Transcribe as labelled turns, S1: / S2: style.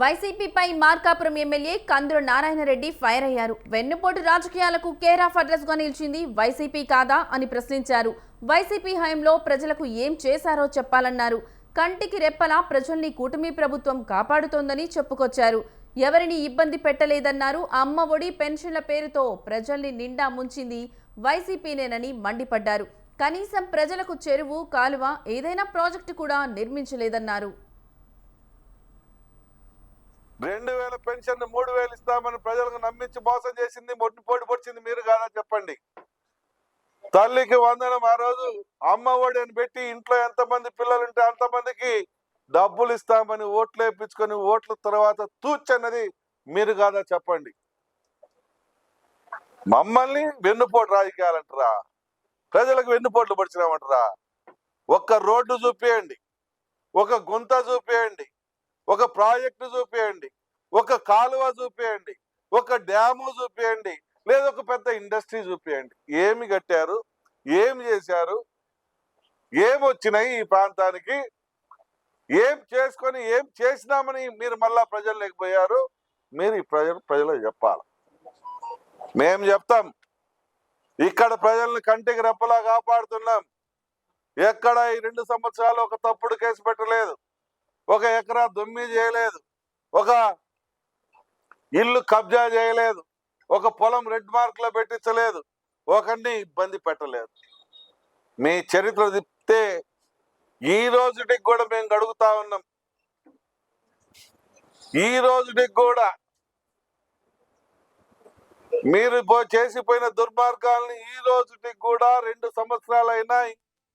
S1: వైసీపీపై Markapuram MLA కందుల Narayana Reddy fire అయ్యారు. వెన్నుపోటు రాజకీయాలకు కేర్ ఆఫ్ అడ్రస్ గా నిలిచింది వైసీపీ కాదా అని ప్రశ్నించారు. వైసీపీ హయాంలో ప్రజలకు ఏం చేశారో చెప్పాలన్నారు. కంటికి రెప్పలా ప్రజల్ని కూటమి ప్రభుత్వం కాపాడుతోందని చెప్పుకొచ్చారు. ఎవరిని ఇబ్బంది పెట్టలేదన్నారు. అమ్మ ఒడి పెన్షన్ల పేరుతో ప్రజల్ని నిండా ముంచింది వైసీపీనేనని మండిపడ్డారు. కనీసం ప్రజలకు చెరువు, కాలువ, ఏదైనా ప్రాజెక్టు కూడా నిర్మించలేదన్నారు.
S2: 2000 పెన్షన్ 3000 ఇస్తామని ప్రజలకు నమ్మించి మోసం చేసింది, పోటీ పొడిచింది మీరు కాదా చెప్పండి. తల్లికి వందనం ఆ రోజు అమ్మ ఒడి అని పెట్టి ఇంట్లో ఎంతమంది పిల్లలుంటే అంతమందికి డబ్బులు ఇస్తామని ఓట్లు వేయించుకొని ఓట్ల తర్వాత తూచన్నది మీరు కాదా చెప్పండి. మమ్మల్ని వెన్నుపోటు రాజకీయాలంటారా? ప్రజలకు వెన్నుపోట్లు పడిచినామంటారా? ఒక్క రోడ్డు చూపియండి, ఒక గుంత చూపియండి, ఒక ప్రాజెక్టు చూపియండి, ఒక కాలువ చూపియండి, ఒక డ్యాము చూపియండి, లేదా ఒక పెద్ద ఇండస్ట్రీ చూపియండి. ఏమి కట్టారు, ఏమి చేశారు, ఏమి వచ్చినాయి ఈ ప్రాంతానికి, ఏం చేసుకొని ఏం చేసినామని మీరు మళ్ళా ప్రజలు లేకపోయారు. మీరు ఈ ప్రజలకు చెప్పాలి. మేము చెప్తాం, ఇక్కడ ప్రజల్ని కంటికి రెప్పలా కాపాడుతున్నాం. ఎక్కడ ఈ 2 సంవత్సరాలు ఒక తప్పుడు కేసు పెట్టలేదు, ఒక ఎకరా దుమ్మి చేయలేదు, ఒక ఇల్లు కబ్జా చేయలేదు, ఒక పొలం రెడ్ మార్క్ లో పెట్టించలేదు, ఒకరిని ఇబ్బంది పెట్టలేదు. మీ చరిత్ర తిప్పితే ఈ రోజుటికి కూడా మేము గడుగుతా ఉన్నాం. ఈ రోజుటికి కూడా మీరు చేసిపోయిన దుర్మార్గాల్ని ఈ రోజుటికి కూడా 2 సంవత్సరాలైనా